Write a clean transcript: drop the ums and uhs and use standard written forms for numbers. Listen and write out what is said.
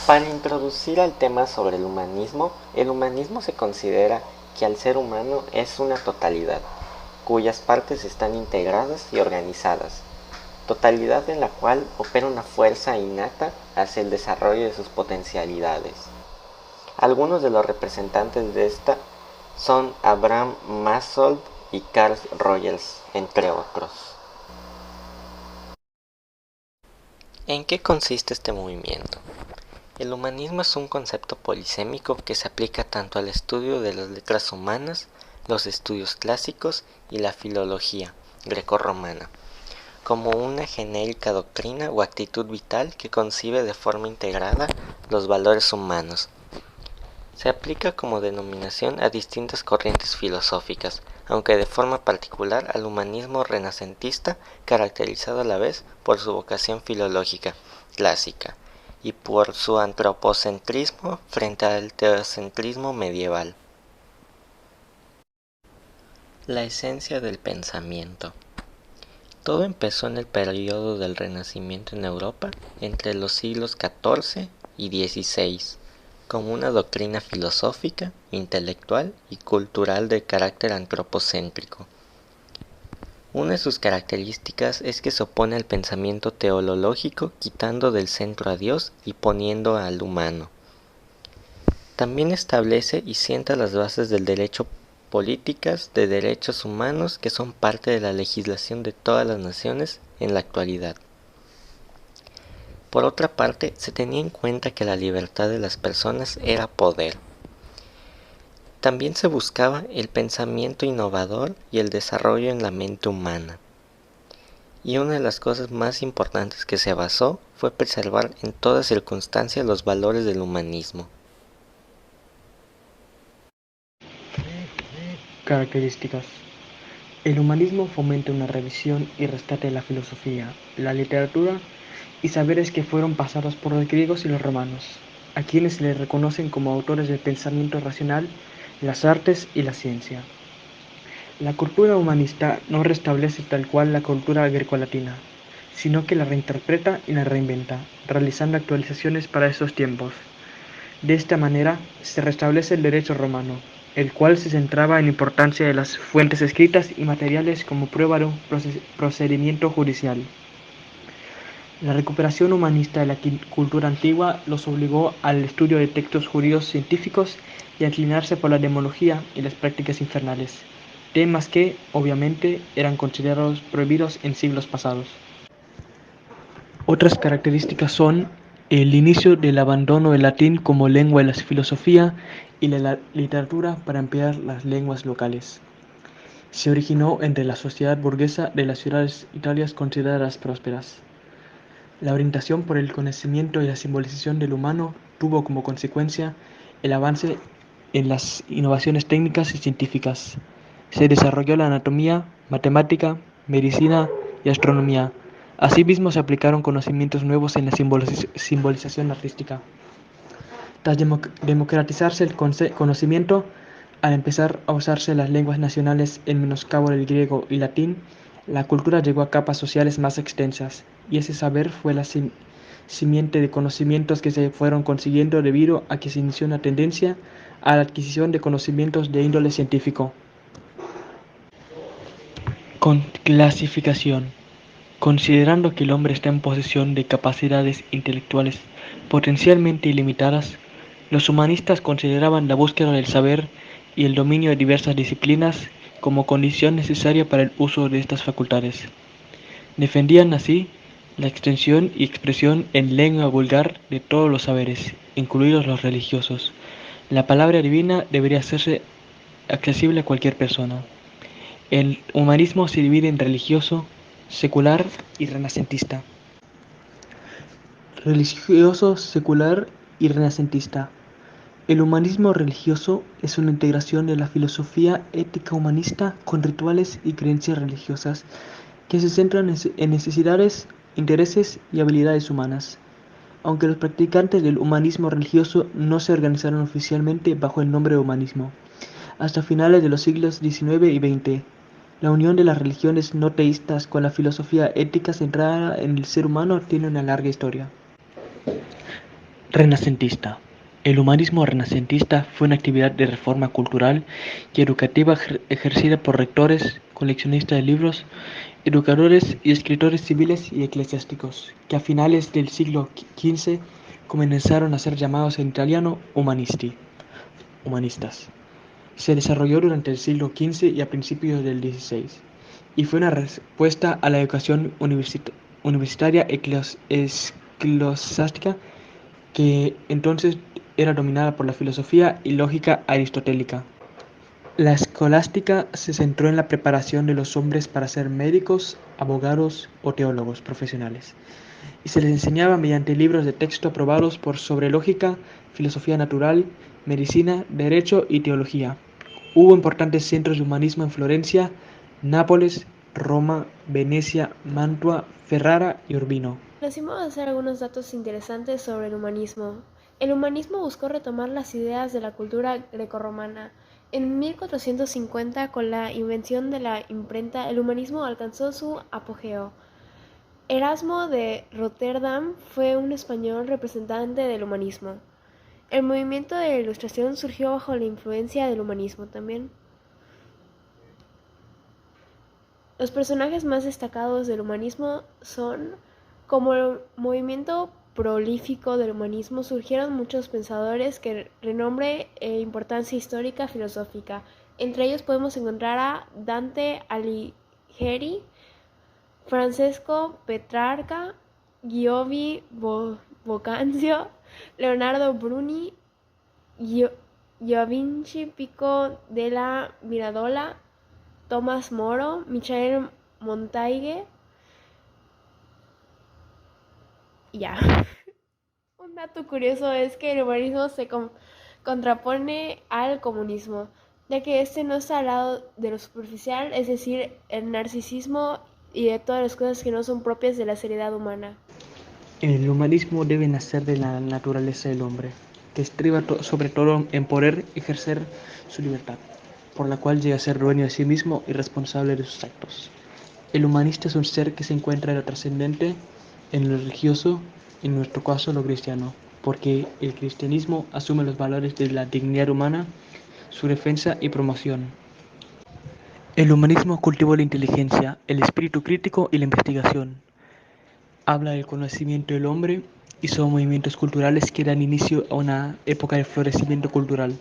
Para introducir al tema sobre el humanismo se considera que al ser humano es una totalidad, cuyas partes están integradas y organizadas, totalidad en la cual opera una fuerza innata hacia el desarrollo de sus potencialidades. Algunos de los representantes de esta son Abraham Maslow y Carl Rogers, entre otros. ¿En qué consiste este movimiento? El humanismo es un concepto polisémico que se aplica tanto al estudio de las letras humanas, los estudios clásicos y la filología grecorromana, como una genérica doctrina o actitud vital que concibe de forma integrada los valores humanos. Se aplica como denominación a distintas corrientes filosóficas, aunque de forma particular al humanismo renacentista, caracterizado a la vez por su vocación filológica clásica y por su antropocentrismo frente al teocentrismo medieval. La esencia del pensamiento. Todo empezó en el periodo del Renacimiento en Europa, entre los siglos XIV y XVI, como una doctrina filosófica, intelectual y cultural de carácter antropocéntrico. Una de sus características es que se opone al pensamiento teológico, quitando del centro a Dios y poniendo al humano. También establece y sienta las bases del derecho políticas de derechos humanos que son parte de la legislación de todas las naciones en la actualidad. Por otra parte, se tenía en cuenta que la libertad de las personas era poder. También se buscaba el pensamiento innovador y el desarrollo en la mente humana. Y una de las cosas más importantes que se basó fue preservar en toda circunstancia los valores del humanismo. Características. El humanismo fomenta una revisión y rescate de la filosofía, la literatura y saberes que fueron pasados por los griegos y los romanos, a quienes se les reconocen como autores del pensamiento racional, las artes y la ciencia. La cultura humanista no restablece tal cual la cultura grecolatina, sino que la reinterpreta y la reinventa, realizando actualizaciones para esos tiempos. De esta manera se restablece el derecho romano, el cual se centraba en la importancia de las fuentes escritas y materiales como prueba de un procedimiento judicial. La recuperación humanista de la cultura antigua los obligó al estudio de textos judíos científicos y a inclinarse por la demonología y las prácticas infernales, temas que, obviamente, eran considerados prohibidos en siglos pasados. Otras características son el inicio del abandono del latín como lengua de la filosofía y la literatura para emplear las lenguas locales. Se originó entre la sociedad burguesa de las ciudades italianas consideradas prósperas. La orientación por el conocimiento y la simbolización del humano tuvo como consecuencia el avance en las innovaciones técnicas y científicas. Se desarrolló la anatomía, matemática, medicina y astronomía. Asimismo, se aplicaron conocimientos nuevos en la simbolización artística. Tras democratizarse el conocimiento, al empezar a usarse las lenguas nacionales en menoscabo del griego y latín, la cultura llegó a capas sociales más extensas, y ese saber fue la simiente de conocimientos que se fueron consiguiendo debido a que se inició una tendencia a la adquisición de conocimientos de índole científico. Con clasificación. Considerando que el hombre está en posesión de capacidades intelectuales potencialmente ilimitadas, los humanistas consideraban la búsqueda del saber y el dominio de diversas disciplinas como condición necesaria para el uso de estas facultades. Defendían así la extensión y expresión en lengua vulgar de todos los saberes, incluidos los religiosos. La palabra divina debería hacerse accesible a cualquier persona. El humanismo se divide en religioso, secular y renacentista. Religioso, secular y renacentista. El humanismo religioso es una integración de la filosofía ética humanista con rituales y creencias religiosas que se centran en necesidades, intereses y habilidades humanas. Aunque los practicantes del humanismo religioso no se organizaron oficialmente bajo el nombre de humanismo, hasta finales de los siglos XIX y XX, la unión de las religiones no teístas con la filosofía ética centrada en el ser humano tiene una larga historia. Renacentista. El humanismo renacentista fue una actividad de reforma cultural y educativa ejercida por rectores, coleccionistas de libros, educadores y escritores civiles y eclesiásticos, que a finales del siglo XV comenzaron a ser llamados en italiano humanistas. Se desarrolló durante el siglo XV y a principios del XVI, y fue una respuesta a la educación universitaria eclesiástica que entonces era dominada por la filosofía y lógica aristotélica. La escolástica se centró en la preparación de los hombres para ser médicos, abogados o teólogos profesionales, y se les enseñaba mediante libros de texto aprobados sobre lógica, filosofía natural, medicina, derecho y teología. Hubo importantes centros de humanismo en Florencia, Nápoles, Roma, Venecia, Mantua, Ferrara y Urbino. Nos íbamos a hacer algunos datos interesantes sobre el humanismo. El humanismo buscó retomar las ideas de la cultura grecorromana. En 1450, con la invención de la imprenta, el humanismo alcanzó su apogeo. Erasmo de Rotterdam fue un español representante del humanismo. El movimiento de la Ilustración surgió bajo la influencia del humanismo también. Los personajes más destacados del humanismo son: como el movimiento prolífico del humanismo, surgieron muchos pensadores que renombre e importancia histórica filosófica. Entre ellos podemos encontrar a Dante Alighieri, Francesco Petrarca, Giovanni Boccaccio, Leonardo Bruni, Giovinci Pico della Mirandola, Tomás Moro, Michel Montaigne. Ya. Un dato curioso es que el humanismo se contrapone al comunismo, ya que este no está al lado de lo superficial, es decir, el narcisismo y de todas las cosas que no son propias de la seriedad humana. El humanismo debe nacer de la naturaleza del hombre, que estriba sobre todo en poder ejercer su libertad, por la cual llega a ser dueño de sí mismo y responsable de sus actos. El humanista es un ser que se encuentra en lo trascendente, en lo religioso, en nuestro caso lo cristiano, porque el cristianismo asume los valores de la dignidad humana, su defensa y promoción. El humanismo cultivó la inteligencia, el espíritu crítico y la investigación. Habla del conocimiento del hombre y son movimientos culturales que dan inicio a una época de florecimiento cultural.